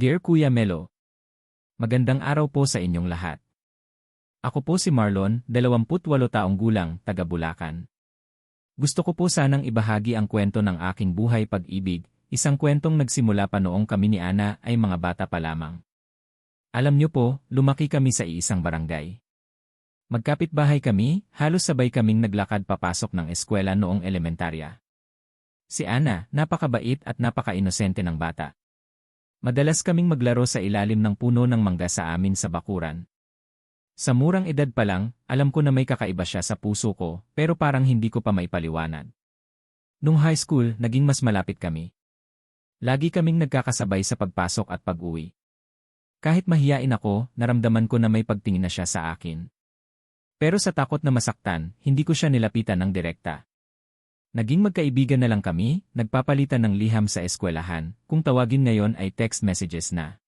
Dear Kuya Melo, magandang araw po sa inyong lahat. Ako po si Marlon, 28 taong gulang, taga Bulacan. Gusto ko po sanang ibahagi ang kwento ng aking buhay pag-ibig, isang kwentong nagsimula pa noong kami ni Ana ay mga bata pa lamang. Alam niyo po, lumaki kami sa iisang barangay. Magkapit-bahay kami, halos sabay kaming naglakad papasok ng eskwela noong elementarya. Si Ana, napakabait at napaka-inosente ng bata. Madalas kaming maglaro sa ilalim ng puno ng mangga sa amin sa bakuran. Sa murang edad pa lang, alam ko na may kakaiba siya sa puso ko, pero parang hindi ko pa maipaliwanag. Nung high school, naging mas malapit kami. Lagi kaming nagkakasabay sa pagpasok at pag-uwi. Kahit mahiyain ako, naramdaman ko na may pagtingin na siya sa akin. Pero sa takot na masaktan, hindi ko siya nilapitan ng direkta. Naging magkaibigan na lang kami, nagpapalitan ng liham sa eskwelahan, kung tawagin ngayon ay text messages na.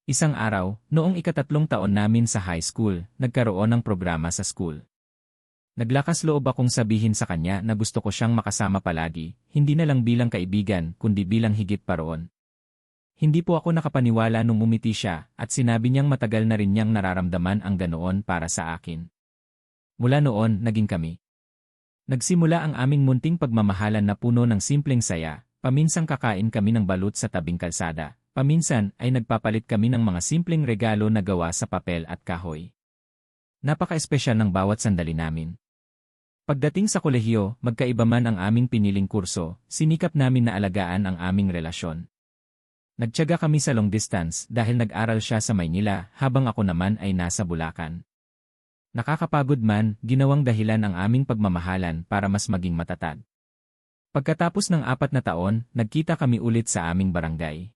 Isang araw, noong ika-3 taon namin sa high school, nagkaroon ng programa sa school. Naglakas loob akong sabihin sa kanya na gusto ko siyang makasama palagi, hindi na lang bilang kaibigan kundi bilang higit pa roon. Hindi po ako nakapaniwala nung umiti siya at sinabi niyang matagal na rin niyang nararamdaman ang ganoon para sa akin. Mula noon, naging kami. Nagsimula ang aming munting pagmamahalan na puno ng simpleng saya, paminsang kakain kami ng balut sa tabing kalsada. Paminsan ay nagpapalit kami ng mga simpleng regalo na gawa sa papel at kahoy. Napaka-espesyal ng bawat sandali namin. Pagdating sa kolehiyo, magkaiba man ang aming piniling kurso, sinikap namin na alagaan ang aming relasyon. Nagtiyaga kami sa long distance dahil nag-aral siya sa Maynila habang ako naman ay nasa Bulacan. Nakakapagod man, ginawang dahilan ang aming pagmamahalan para mas maging matatag. Pagkatapos ng 4 na taon, nagkita kami ulit sa aming barangay.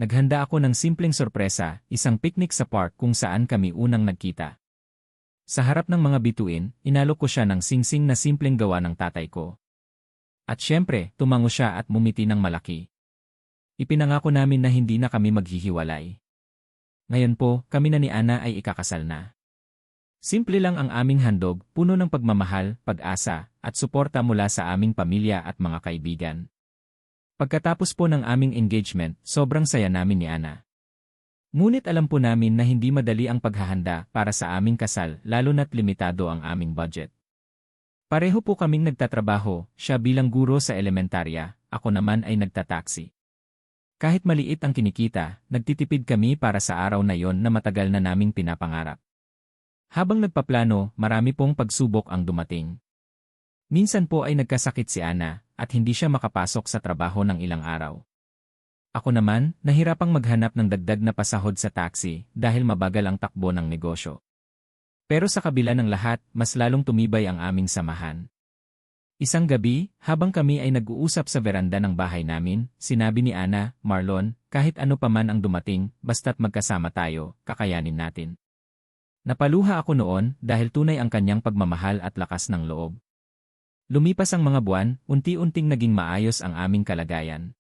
Naghanda ako ng simpleng sorpresa, isang picnic sa park kung saan kami unang nagkita. Sa harap ng mga bituin, inalok ko siya ng singsing na simpleng gawa ng tatay ko. At syempre, tumango siya at mumiti ng malaki. Ipinangako namin na hindi na kami maghihiwalay. Ngayon po, kami na ni Ana ay ikakasal na. Simple lang ang aming handog, puno ng pagmamahal, pag-asa, at suporta mula sa aming pamilya at mga kaibigan. Pagkatapos po ng aming engagement, sobrang saya namin ni Ana. Ngunit alam po namin na hindi madali ang paghahanda para sa aming kasal lalo na't limitado ang aming budget. Pareho po kaming nagtatrabaho, siya bilang guro sa elementarya, ako naman ay nagtataksi. Kahit maliit ang kinikita, nagtitipid kami para sa araw na yon na matagal na naming pinapangarap. Habang nagpaplano, marami pong pagsubok ang dumating. Minsan po ay nagkasakit si Ana at hindi siya makapasok sa trabaho ng ilang araw. Ako naman, nahirapang maghanap ng dagdag na pasahod sa taxi dahil mabagal ang takbo ng negosyo. Pero sa kabila ng lahat, mas lalong tumibay ang aming samahan. Isang gabi, habang kami ay nag-uusap sa veranda ng bahay namin, sinabi ni Ana, Marlon, kahit ano pa man ang dumating, basta't magkasama tayo, kakayanin natin. Napaluha ako noon dahil tunay ang kanyang pagmamahal at lakas ng loob. Lumipas ang mga buwan, unti-unting naging maayos ang aming kalagayan.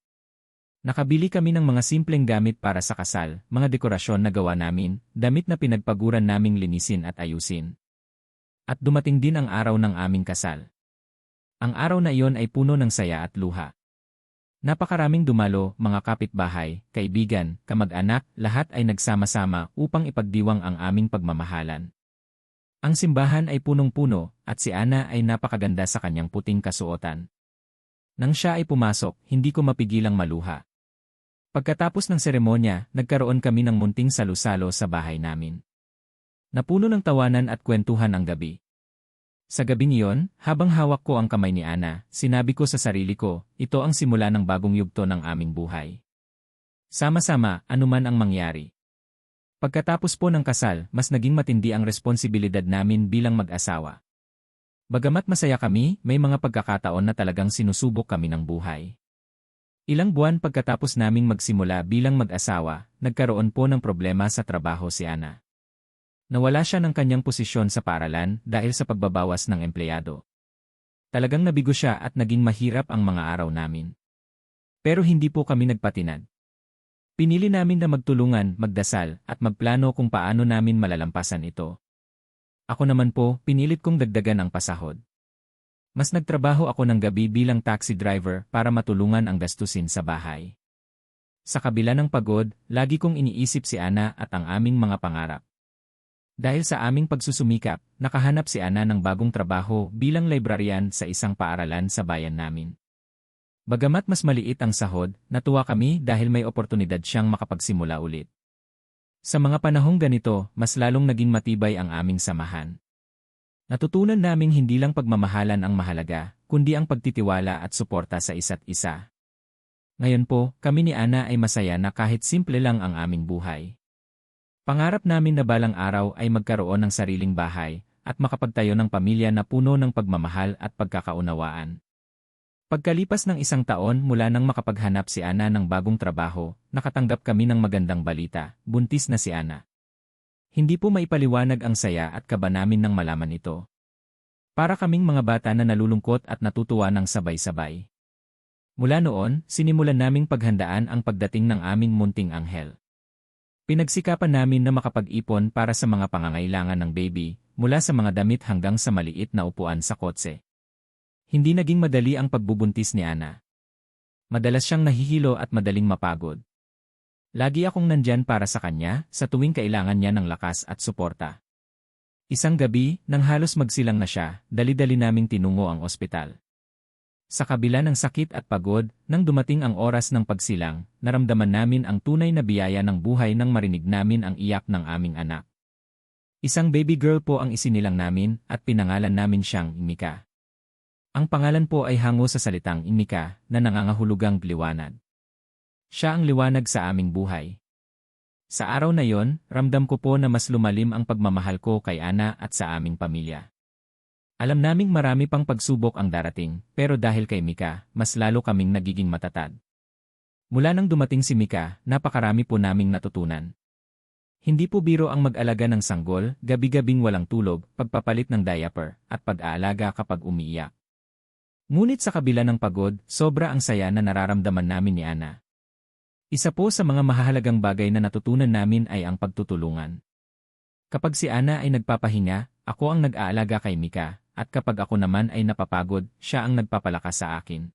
Nakabili kami ng mga simpleng gamit para sa kasal, mga dekorasyon na gawa namin, damit na pinagpaguran naming linisin at ayusin. At dumating din ang araw ng aming kasal. Ang araw na iyon ay puno ng saya at luha. Napakaraming dumalo, mga kapitbahay, kaibigan, kamag-anak, lahat ay nagsama-sama upang ipagdiwang ang aming pagmamahalan. Ang simbahan ay punong-puno at si Ana ay napakaganda sa kanyang puting kasuotan. Nang siya ay pumasok, hindi ko mapigilang maluha. Pagkatapos ng seremonya, nagkaroon kami ng munting salu-salo sa bahay namin. Napuno ng tawanan at kwentuhan ang gabi. Sa gabing iyon, habang hawak ko ang kamay ni Ana, sinabi ko sa sarili ko, ito ang simula ng bagong yugto ng aming buhay. Sama-sama, anuman ang mangyari. Pagkatapos po ng kasal, mas naging matindi ang responsibilidad namin bilang mag-asawa. Bagamat masaya kami, may mga pagkakataon na talagang sinusubok kami ng buhay. Ilang buwan pagkatapos naming magsimula bilang mag-asawa, nagkaroon po ng problema sa trabaho si Ana. Nawala siya ng kanyang posisyon sa paaralan dahil sa pagbabawas ng empleyado. Talagang nabigo siya at naging mahirap ang mga araw namin. Pero hindi po kami nagpatinag. Pinili namin na magtulungan, magdasal, at magplano kung paano namin malalampasan ito. Ako naman po, pinilit kong dagdagan ang pasahod. Mas nagtrabaho ako ng gabi bilang taxi driver para matulungan ang gastusin sa bahay. Sa kabila ng pagod, lagi kong iniisip si Ana at ang aming mga pangarap. Dahil sa aming pagsusumikap, nakahanap si Ana ng bagong trabaho bilang librarian sa isang paaralan sa bayan namin. Bagamat mas maliit ang sahod, natuwa kami dahil may oportunidad siyang makapagsimula ulit. Sa mga panahong ganito, mas lalong naging matibay ang aming samahan. Natutunan naming hindi lang pagmamahalan ang mahalaga, kundi ang pagtitiwala at suporta sa isa't isa. Ngayon po, kami ni Ana ay masaya na kahit simple lang ang aming buhay. Pangarap namin na balang araw ay magkaroon ng sariling bahay at makapagtayo ng pamilya na puno ng pagmamahal at pagkakaunawaan. Pagkalipas ng 1 taon mula nang makapaghanap si Ana ng bagong trabaho, nakatanggap kami ng magandang balita, buntis na si Ana. Hindi po maipaliwanag ang saya at kaba namin nang malaman ito. Para kaming mga bata na nalulungkot at natutuwa ng sabay-sabay. Mula noon, sinimulan naming paghandaan ang pagdating ng aming munting anghel. Pinagsikapan namin na makapag-ipon para sa mga pangangailangan ng baby, mula sa mga damit hanggang sa maliit na upuan sa kotse. Hindi naging madali ang pagbubuntis ni Ana. Madalas siyang nahihilo at madaling mapagod. Lagi akong nandyan para sa kanya sa tuwing kailangan niya ng lakas at suporta. Isang gabi, nang halos magsilang na siya, dali-dali naming tinungo ang ospital. Sa kabila ng sakit at pagod, nang dumating ang oras ng pagsilang, naramdaman namin ang tunay na biyaya ng buhay nang marinig namin ang iyak ng aming anak. Isang baby girl po ang isinilang namin at pinangalan namin siyang Mika. Ang pangalan po ay hango sa salitang Mika na nangangahulugang liwanag. Siya ang liwanag sa aming buhay. Sa araw na yon, ramdam ko po na mas lumalim ang pagmamahal ko kay Ana at sa aming pamilya. Alam naming marami pang pagsubok ang darating, pero dahil kay Mika, mas lalo kaming nagiging matatag. Mula nang dumating si Mika, napakarami po naming natutunan. Hindi po biro ang mag-alaga ng sanggol, gabi-gabing walang tulog, pagpapalit ng diaper, at pag-aalaga kapag umiiyak. Ngunit sa kabila ng pagod, sobra ang saya na nararamdaman namin ni Ana. Isa po sa mga mahahalagang bagay na natutunan namin ay ang pagtutulungan. Kapag si Ana ay nagpapahinga, ako ang nag-aalaga kay Mika. At kapag ako naman ay napapagod, siya ang nagpapalakas sa akin.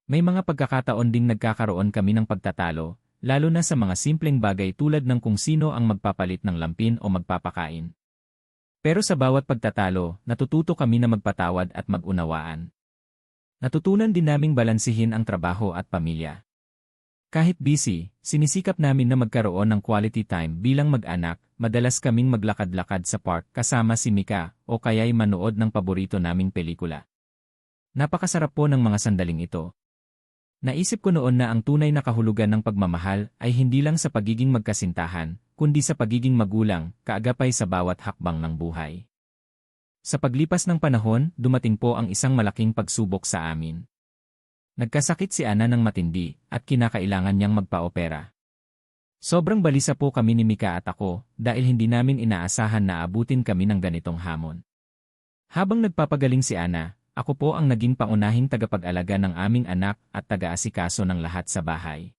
May mga pagkakataon ding nagkakaroon kami ng pagtatalo, lalo na sa mga simpleng bagay tulad ng kung sino ang magpapalit ng lampin o magpapakain. Pero sa bawat pagtatalo, natututo kami na magpatawad at mag-unawaan. Natutunan din naming balansihin ang trabaho at pamilya. Kahit busy, sinisikap namin na magkaroon ng quality time bilang mag-anak, madalas kaming maglakad-lakad sa park kasama si Mika o kaya'y manood ng paborito naming pelikula. Napakasarap po ng mga sandaling ito. Naisip ko noon na ang tunay na kahulugan ng pagmamahal ay hindi lang sa pagiging magkasintahan, kundi sa pagiging magulang, kaagapay sa bawat hakbang ng buhay. Sa paglipas ng panahon, dumating po ang isang malaking pagsubok sa amin. Nagkasakit si Ana ng matindi at kinakailangan niyang magpa-opera. Sobrang balisa po kami ni Mika at ako dahil hindi namin inaasahan na abutin kami ng ganitong hamon. Habang nagpapagaling si Ana, ako po ang naging pangunahing tagapag-alaga ng aming anak at taga-asikaso ng lahat sa bahay.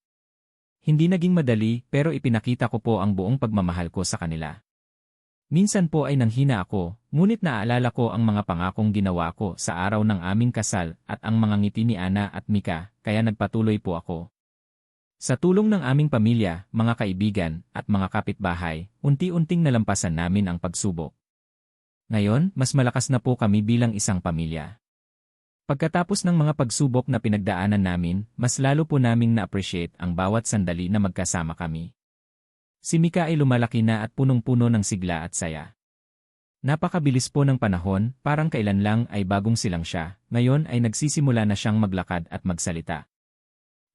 Hindi naging madali pero ipinakita ko po ang buong pagmamahal ko sa kanila. Minsan po ay nanghina ako, ngunit naaalala ko ang mga pangakong ginawa ko sa araw ng aming kasal at ang mga ngiti ni Ana at Mika, kaya nagpatuloy po ako. Sa tulong ng aming pamilya, mga kaibigan, at mga kapitbahay, unti-unting nalampasan namin ang pagsubok. Ngayon, mas malakas na po kami bilang isang pamilya. Pagkatapos ng mga pagsubok na pinagdaanan namin, mas lalo po naming na-appreciate ang bawat sandali na magkasama kami. Si Mika ay lumalaki na at punong-puno ng sigla at saya. Napakabilis po ng panahon, parang kailan lang ay bagong silang siya, ngayon ay nagsisimula na siyang maglakad at magsalita.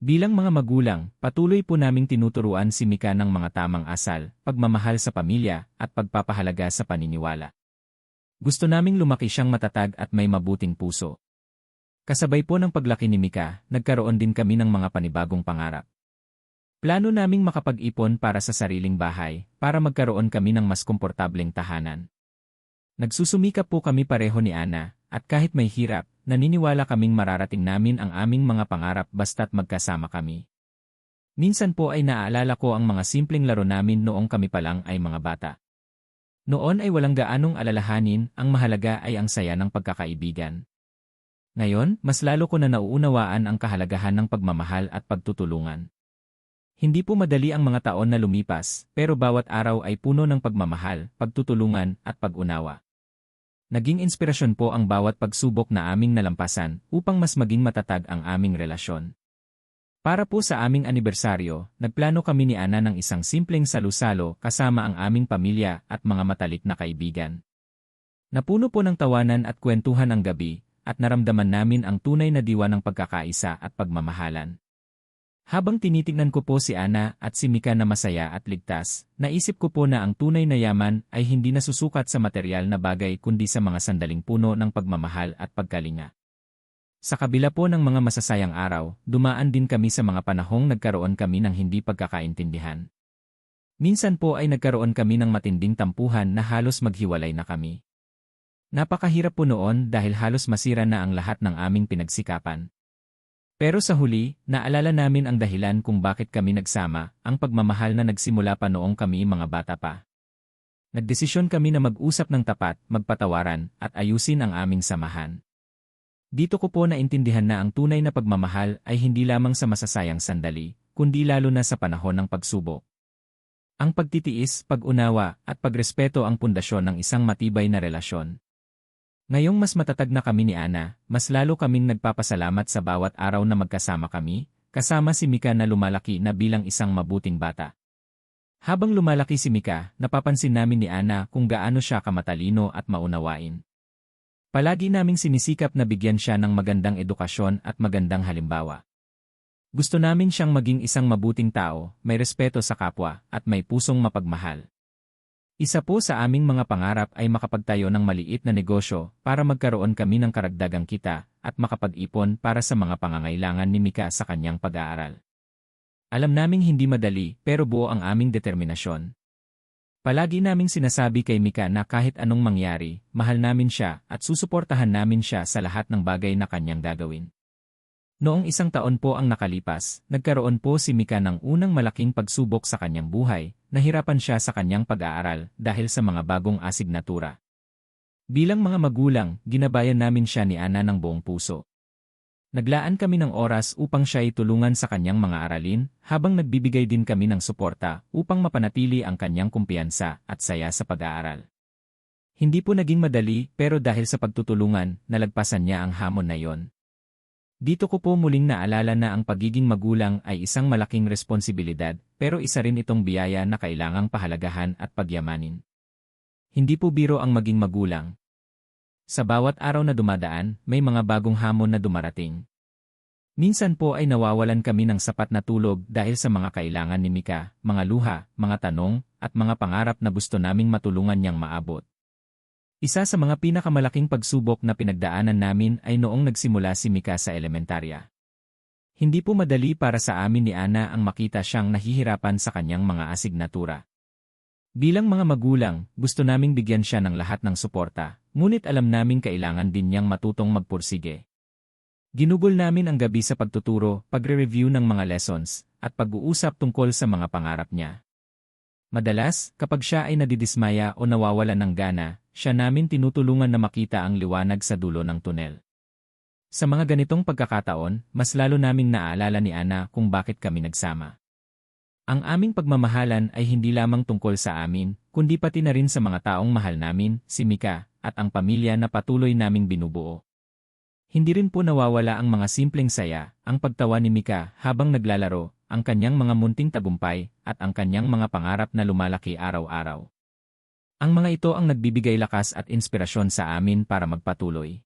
Bilang mga magulang, patuloy po naming tinuturuan si Mika ng mga tamang asal, pagmamahal sa pamilya, at pagpapahalaga sa paniniwala. Gusto naming lumaki siyang matatag at may mabuting puso. Kasabay po ng paglaki ni Mika, nagkaroon din kami ng mga panibagong pangarap. Plano naming makapag-ipon para sa sariling bahay, para magkaroon kami ng mas komportableng tahanan. Nagsusumikap po kami pareho ni Ana, at kahit may hirap, naniniwala kaming mararating namin ang aming mga pangarap basta't magkasama kami. Minsan po ay naaalala ko ang mga simpleng laro namin noong kami pa lang ay mga bata. Noon ay walang gaanong alalahanin, ang mahalaga ay ang saya ng pagkakaibigan. Ngayon, mas lalo ko na nauunawaan ang kahalagahan ng pagmamahal at pagtutulungan. Hindi po madali ang mga taon na lumipas, pero bawat araw ay puno ng pagmamahal, pagtutulungan, at pag-unawa. Naging inspirasyon po ang bawat pagsubok na aming nalampasan upang mas maging matatag ang aming relasyon. Para po sa aming anibersaryo, nagplano kami ni Ana ng isang simpleng salu-salo kasama ang aming pamilya at mga matalik na kaibigan. Napuno po ng tawanan at kwentuhan ang gabi, at naramdaman namin ang tunay na diwa ng pagkakaisa at pagmamahalan. Habang tinitignan ko po si Ana at si Mika na masaya at ligtas, naisip ko po na ang tunay na yaman ay hindi nasusukat sa material na bagay kundi sa mga sandaling puno ng pagmamahal at pagkalinga. Sa kabila po ng mga masasayang araw, dumaan din kami sa mga panahong nagkaroon kami ng hindi pagkakaintindihan. Minsan po ay nagkaroon kami ng matinding tampuhan na halos maghiwalay na kami. Napakahirap po noon dahil halos masira na ang lahat ng aming pinagsikapan. Pero sa huli, naalala namin ang dahilan kung bakit kami nagsama, ang pagmamahal na nagsimula pa noong kami mga bata pa. Nagdesisyon kami na mag-usap ng tapat, magpatawaran, at ayusin ang aming samahan. Dito ko po naintindihan na ang tunay na pagmamahal ay hindi lamang sa masasayang sandali, kundi lalo na sa panahon ng pagsubok. Ang pagtitiis, pag-unawa, at pagrespeto ang pundasyon ng isang matibay na relasyon. Ngayong mas matatag na kami ni Ana, mas lalo kaming nagpapasalamat sa bawat araw na magkasama kami, kasama si Mika na lumalaki na bilang isang mabuting bata. Habang lumalaki si Mika, napapansin namin ni Ana kung gaano siya kamatalino at maunawain. Palagi naming sinisikap na bigyan siya ng magandang edukasyon at magandang halimbawa. Gusto namin siyang maging isang mabuting tao, may respeto sa kapwa, at may pusong mapagmahal. Isa po sa aming mga pangarap ay makapagtayo ng maliit na negosyo para magkaroon kami ng karagdagang kita at makapag-ipon para sa mga pangangailangan ni Mika sa kanyang pag-aaral. Alam naming hindi madali pero buo ang aming determinasyon. Palagi naming sinasabi kay Mika na kahit anong mangyari, mahal namin siya at susuportahan namin siya sa lahat ng bagay na kanyang gagawin. Noong isang taon po ang nakalipas, nagkaroon po si Mika ng unang malaking pagsubok sa kanyang buhay, nahirapan siya sa kanyang pag-aaral dahil sa mga bagong asignatura. Bilang mga magulang, ginabayan namin siya ni Ana ng buong puso. Naglaan kami ng oras upang siya ay tulungan sa kanyang mga aralin, habang nagbibigay din kami ng suporta upang mapanatili ang kanyang kumpiyansa at saya sa pag-aaral. Hindi po naging madali pero dahil sa pagtutulungan, nalagpasan niya ang hamon na iyon. Dito ko po muling naalala na ang pagiging magulang ay isang malaking responsibilidad, pero isa rin itong biyaya na kailangang pahalagahan at pagyamanin. Hindi po biro ang maging magulang. Sa bawat araw na dumadaan, may mga bagong hamon na dumarating. Minsan po ay nawawalan kami ng sapat na tulog dahil sa mga kailangan ni Mika, mga luha, mga tanong, at mga pangarap na gusto naming matulungan niyang maabot. Isa sa mga pinakamalaking pagsubok na pinagdaanan namin ay noong nagsimula si Mika sa elementarya. Hindi po madali para sa amin ni Ana ang makita siyang nahihirapan sa kanyang mga asignatura. Bilang mga magulang, gusto naming bigyan siya ng lahat ng suporta, ngunit alam naming kailangan din niyang matutong magpursige. Ginugol namin ang gabi sa pagtuturo, pagre-review ng mga lessons, at pag-uusap tungkol sa mga pangarap niya. Madalas, kapag siya ay nadidismaya o nawawalan ng gana, siya namin tinutulungan na makita ang liwanag sa dulo ng tunel. Sa mga ganitong pagkakataon, mas lalo naming naaalala ni Ana kung bakit kami nagsama. Ang aming pagmamahalan ay hindi lamang tungkol sa amin, kundi pati na rin sa mga taong mahal namin, si Mika, at ang pamilya na patuloy naming binubuo. Hindi rin po nawawala ang mga simpleng saya, ang pagtawa ni Mika habang naglalaro, ang kanyang mga munting tagumpay, at ang kanyang mga pangarap na lumalaki araw-araw. Ang mga ito ang nagbibigay lakas at inspirasyon sa amin para magpatuloy.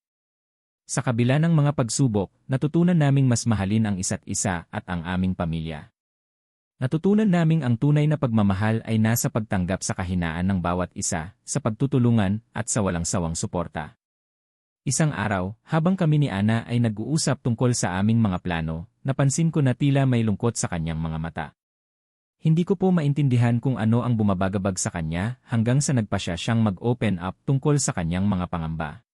Sa kabila ng mga pagsubok, natutunan naming mas mahalin ang isa't isa at ang aming pamilya. Natutunan naming ang tunay na pagmamahal ay nasa pagtanggap sa kahinaan ng bawat isa, sa pagtutulungan, at sa walang sawang suporta. Isang araw, habang kami ni Ana ay nag-uusap tungkol sa aming mga plano, napansin ko na tila may lungkot sa kanyang mga mata. Hindi ko po maintindihan kung ano ang bumabagabag sa kanya hanggang sa nagpasya siyang mag-open up tungkol sa kanyang mga pangamba.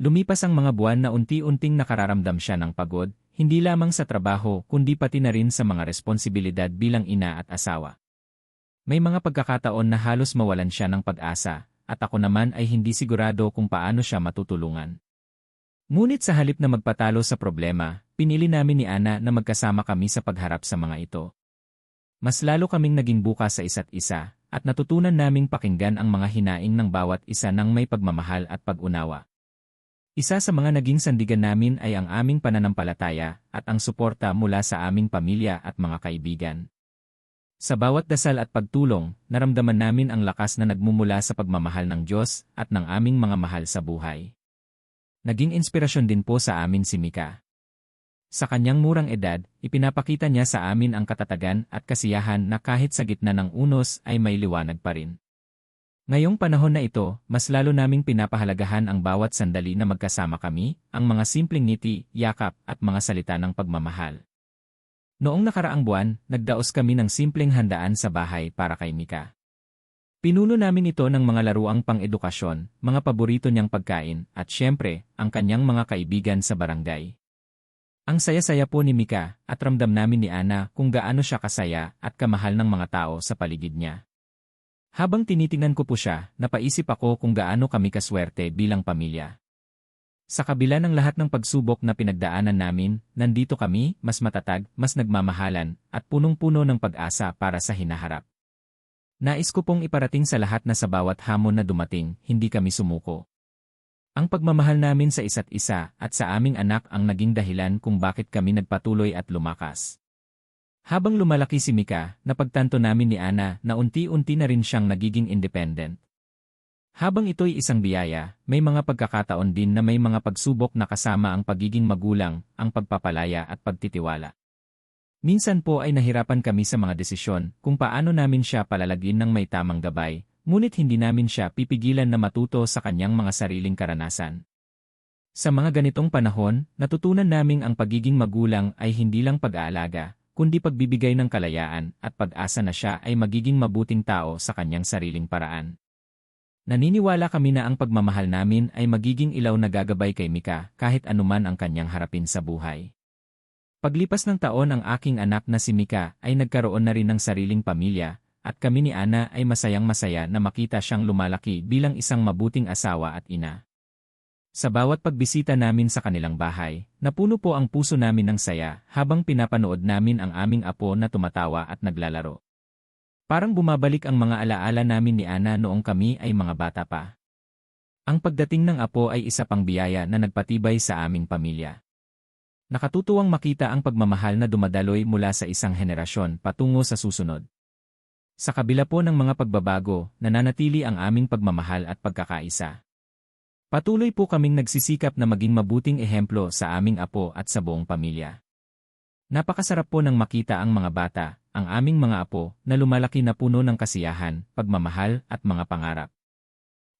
Lumipas ang mga buwan na unti-unting nakararamdam siya ng pagod, hindi lamang sa trabaho kundi pati na rin sa mga responsibilidad bilang ina at asawa. May mga pagkakataon na halos mawalan siya ng pag-asa, at ako naman ay hindi sigurado kung paano siya matutulungan. Ngunit sa halip na magpatalo sa problema, pinili namin ni Ana na magkasama kami sa pagharap sa mga ito. Mas lalo kaming naging bukas sa isa't isa, at natutunan naming pakinggan ang mga hinaing ng bawat isa ng may pagmamahal at pag-unawa. Isa sa mga naging sandigan namin ay ang aming pananampalataya at ang suporta mula sa aming pamilya at mga kaibigan. Sa bawat dasal at pagtulong, naramdaman namin ang lakas na nagmumula sa pagmamahal ng Diyos at ng aming mga mahal sa buhay. Naging inspirasyon din po sa amin si Mika. Sa kanyang murang edad, ipinapakita niya sa amin ang katatagan at kasiyahan na kahit sa gitna ng unos ay may liwanag pa rin. Ngayong panahon na ito, mas lalo naming pinapahalagahan ang bawat sandali na magkasama kami, ang mga simpleng ngiti, yakap at mga salita ng pagmamahal. Noong nakaraang buwan, nagdaos kami ng simpleng handaan sa bahay para kay Mika. Pinuno namin ito ng mga laruang pang-edukasyon, mga paborito niyang pagkain, at syempre, ang kanyang mga kaibigan sa barangay. Ang saya-saya po ni Mika, at ramdam namin ni Ana kung gaano siya kasaya at kamahal ng mga tao sa paligid niya. Habang tinitingnan ko po siya, napaisip ako kung gaano kami kaswerte bilang pamilya. Sa kabila ng lahat ng pagsubok na pinagdaanan namin, nandito kami, mas matatag, mas nagmamahalan, at punong-puno ng pag-asa para sa hinaharap. Nais ko pong iparating sa lahat na sa bawat hamon na dumating, hindi kami sumuko. Ang pagmamahal namin sa isa't isa at sa aming anak ang naging dahilan kung bakit kami nagpatuloy at lumakas. Habang lumalaki si Mika, napagtanto namin ni Ana na unti-unti na rin siyang nagiging independent. Habang ito'y isang biyaya, may mga pagkakataon din na may mga pagsubok na kasama ang pagiging magulang, ang pagpapalaya at pagtitiwala. Minsan po ay nahirapan kami sa mga desisyon kung paano namin siya palalagin ng may tamang gabay, ngunit hindi namin siya pipigilan na matuto sa kanyang mga sariling karanasan. Sa mga ganitong panahon, natutunan naming ang pagiging magulang ay hindi lang pag-aalaga, kundi pagbibigay ng kalayaan at pag-asa na siya ay magiging mabuting tao sa kanyang sariling paraan. Naniniwala kami na ang pagmamahal namin ay magiging ilaw na gagabay kay Mika kahit anuman ang kanyang harapin sa buhay. Paglipas ng taon ang aking anak na si Mika ay nagkaroon na rin ng sariling pamilya at kami ni Ana ay masayang-masaya na makita siyang lumalaki bilang isang mabuting asawa at ina. Sa bawat pagbisita namin sa kanilang bahay, napuno po ang puso namin ng saya habang pinapanood namin ang aming apo na tumatawa at naglalaro. Parang bumabalik ang mga alaala namin ni Ana noong kami ay mga bata pa. Ang pagdating ng apo ay isa pang biyaya na nagpatibay sa aming pamilya. Nakatutuwang makita ang pagmamahal na dumadaloy mula sa isang henerasyon patungo sa susunod. Sa kabila po ng mga pagbabago, nananatili ang aming pagmamahal at pagkakaisa. Patuloy po kaming nagsisikap na maging mabuting ehemplo sa aming apo at sa buong pamilya. Napakasarap po nang makita ang mga bata, ang aming mga apo, na lumalaki na puno ng kasiyahan, pagmamahal, at mga pangarap.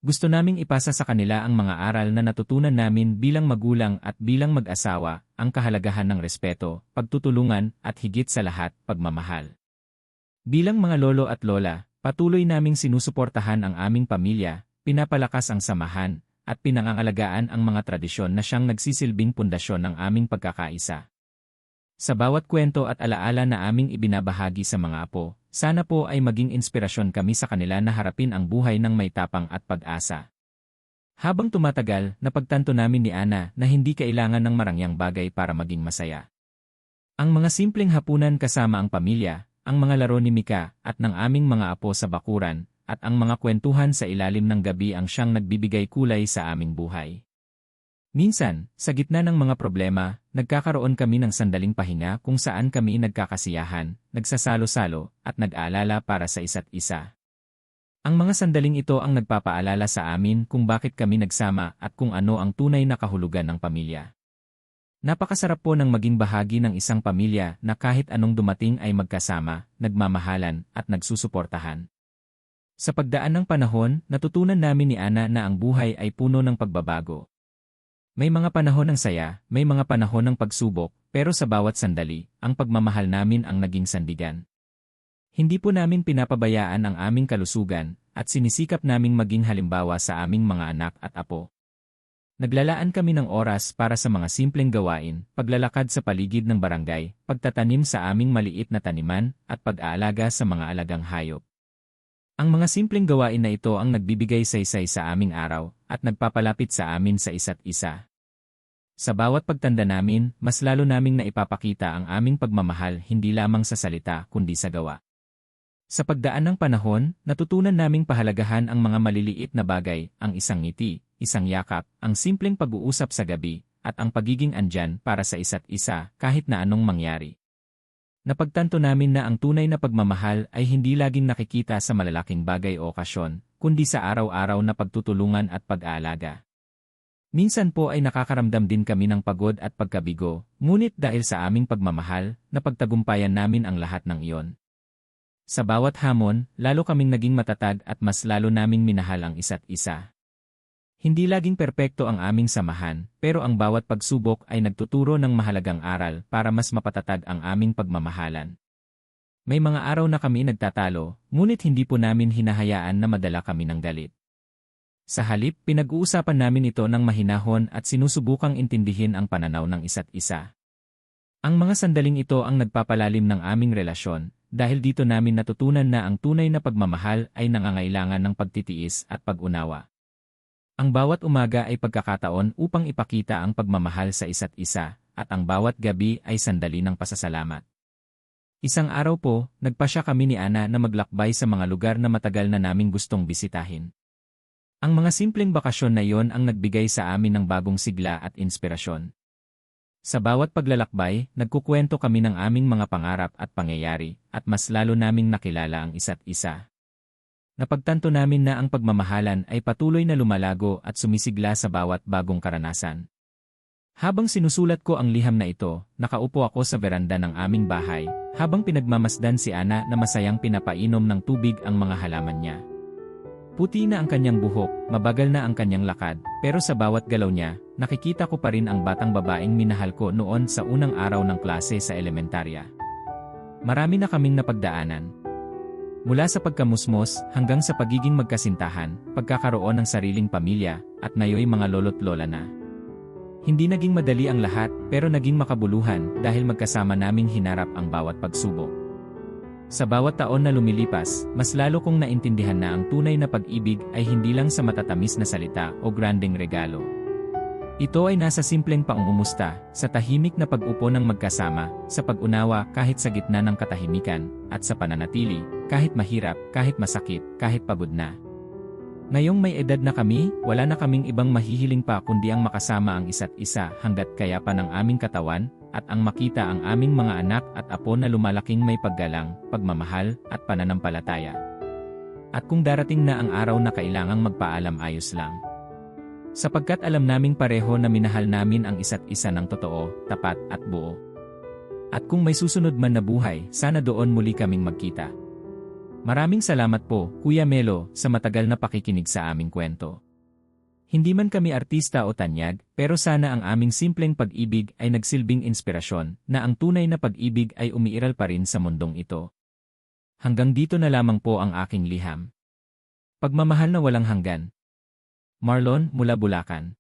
Gusto naming ipasa sa kanila ang mga aral na natutunan namin bilang magulang at bilang mag-asawa, ang kahalagahan ng respeto, pagtutulungan, at higit sa lahat, pagmamahal. Bilang mga lolo at lola, patuloy naming sinusuportahan ang aming pamilya, pinapalakas ang samahan, at pinangangalagaan ang mga tradisyon na siyang nagsisilbing pundasyon ng aming pagkakaisa. Sa bawat kwento at alaala na aming ibinabahagi sa mga apo, sana po ay maging inspirasyon kami sa kanila na harapin ang buhay ng may tapang at pag-asa. Habang tumatagal, napagtanto namin ni Ana na hindi kailangan ng marangyang bagay para maging masaya. Ang mga simpleng hapunan kasama ang pamilya, ang mga laro ni Mika at ng aming mga apo sa bakuran, at ang mga kwentuhan sa ilalim ng gabi ang siyang nagbibigay kulay sa aming buhay. Minsan, sa gitna ng mga problema, nagkakaroon kami ng sandaling pahinga kung saan kami nagkakasiyahan, nagsasalo-salo, at nag-aalala para sa isa't isa. Ang mga sandaling ito ang nagpapaalala sa amin kung bakit kami nagsama at kung ano ang tunay na kahulugan ng pamilya. Napakasarap po ng maging bahagi ng isang pamilya na kahit anong dumating ay magkasama, nagmamahalan, at nagsusuportahan. Sa pagdaan ng panahon, natutunan namin ni Ana na ang buhay ay puno ng pagbabago. May mga panahon ng saya, may mga panahon ng pagsubok, pero sa bawat sandali, ang pagmamahal namin ang naging sandigan. Hindi po namin pinapabayaan ang aming kalusugan, at sinisikap naming maging halimbawa sa aming mga anak at apo. Naglalaan kami ng oras para sa mga simpleng gawain, paglalakad sa paligid ng barangay, pagtatanim sa aming maliit na taniman, at pag-aalaga sa mga alagang hayop. Ang mga simpleng gawain na ito ang nagbibigay saysay sa aming araw, at nagpapalapit sa amin sa isa't isa. Sa bawat pagtanda namin, mas lalo naming naipapakita ang aming pagmamahal hindi lamang sa salita kundi sa gawa. Sa pagdaan ng panahon, natutunan naming pahalagahan ang mga maliliit na bagay, ang isang ngiti, isang yakap, ang simpleng pag-uusap sa gabi, at ang pagiging andyan para sa isa't isa kahit na anong mangyari. Napagtanto namin na ang tunay na pagmamahal ay hindi laging nakikita sa malalaking bagay o okasyon, kundi sa araw-araw na pagtutulungan at pag-aalaga. Minsan po ay nakakaramdam din kami ng pagod at pagkabigo, ngunit dahil sa aming pagmamahal, napagtagumpayan namin ang lahat ng iyon. Sa bawat hamon, lalo kaming naging matatag at mas lalo naming minahal ang isa't isa. Hindi laging perpekto ang aming samahan, pero ang bawat pagsubok ay nagtuturo ng mahalagang aral para mas mapatatag ang aming pagmamahalan. May mga araw na kami nagtatalo, ngunit hindi po namin hinahayaan na madala kami ng galit. Sa halip, pinag-uusapan namin ito ng mahinahon at sinusubukang intindihin ang pananaw ng isa't isa. Ang mga sandaling ito ang nagpapalalim ng aming relasyon, dahil dito namin natutunan na ang tunay na pagmamahal ay nangangailangan ng pagtitiis at pag-unawa. Ang bawat umaga ay pagkakataon upang ipakita ang pagmamahal sa isa't isa, at ang bawat gabi ay sandali ng pasasalamat. Isang araw po, nagpasya kami ni Ana na maglakbay sa mga lugar na matagal na naming gustong bisitahin. Ang mga simpleng bakasyon na iyon ang nagbigay sa amin ng bagong sigla at inspirasyon. Sa bawat paglalakbay, nagkukwento kami ng aming mga pangarap at pangyayari, at mas lalo naming nakilala ang isa't isa. Napagtanto namin na ang pagmamahalan ay patuloy na lumalago at sumisigla sa bawat bagong karanasan. Habang sinusulat ko ang liham na ito, nakaupo ako sa beranda ng aming bahay, habang pinagmamasdan si Ana na masayang pinapainom ng tubig ang mga halaman niya. Puti na ang kanyang buhok, mabagal na ang kanyang lakad, pero sa bawat galaw niya, nakikita ko pa rin ang batang babaeng minahal ko noon sa unang araw ng klase sa elementarya. Marami na kaming napagdaanan. Mula sa pagkamusmos hanggang sa pagiging magkasintahan, pagkakaroon ng sariling pamilya, at ngayoy mga lolo't lola na. Hindi naging madali ang lahat, pero naging makabuluhan dahil magkasama naming hinarap ang bawat pagsubok. Sa bawat taon na lumilipas, mas lalo kong naintindihan na ang tunay na pag-ibig ay hindi lang sa matatamis na salita o granding regalo. Ito ay nasa simpleng pangungumusta, sa tahimik na pag-upo ng magkasama, sa pag-unawa kahit sa gitna ng katahimikan, at sa pananatili, kahit mahirap, kahit masakit, kahit pagod na. Ngayong may edad na kami, wala na kaming ibang mahihiling pa kundi ang makasama ang isa't isa hanggat kaya pa ng aming katawan, at ang makita ang aming mga anak at apo na lumalaking may paggalang, pagmamahal, at pananampalataya. At kung darating na ang araw na kailangang magpaalam, ayos lang. Sapagkat alam naming pareho na minahal namin ang isa't isa ng totoo, tapat, at buo. At kung may susunod man na buhay, sana doon muli kaming magkita. Maraming salamat po, Kuya Melo, sa matagal na pakikinig sa aming kwento. Hindi man kami artista o tanyag, pero sana ang aming simpleng pag-ibig ay nagsilbing inspirasyon na ang tunay na pag-ibig ay umiiral pa rin sa mundong ito. Hanggang dito na lamang po ang aking liham. Pagmamahal na walang hanggan. Marlon, mula Bulacan.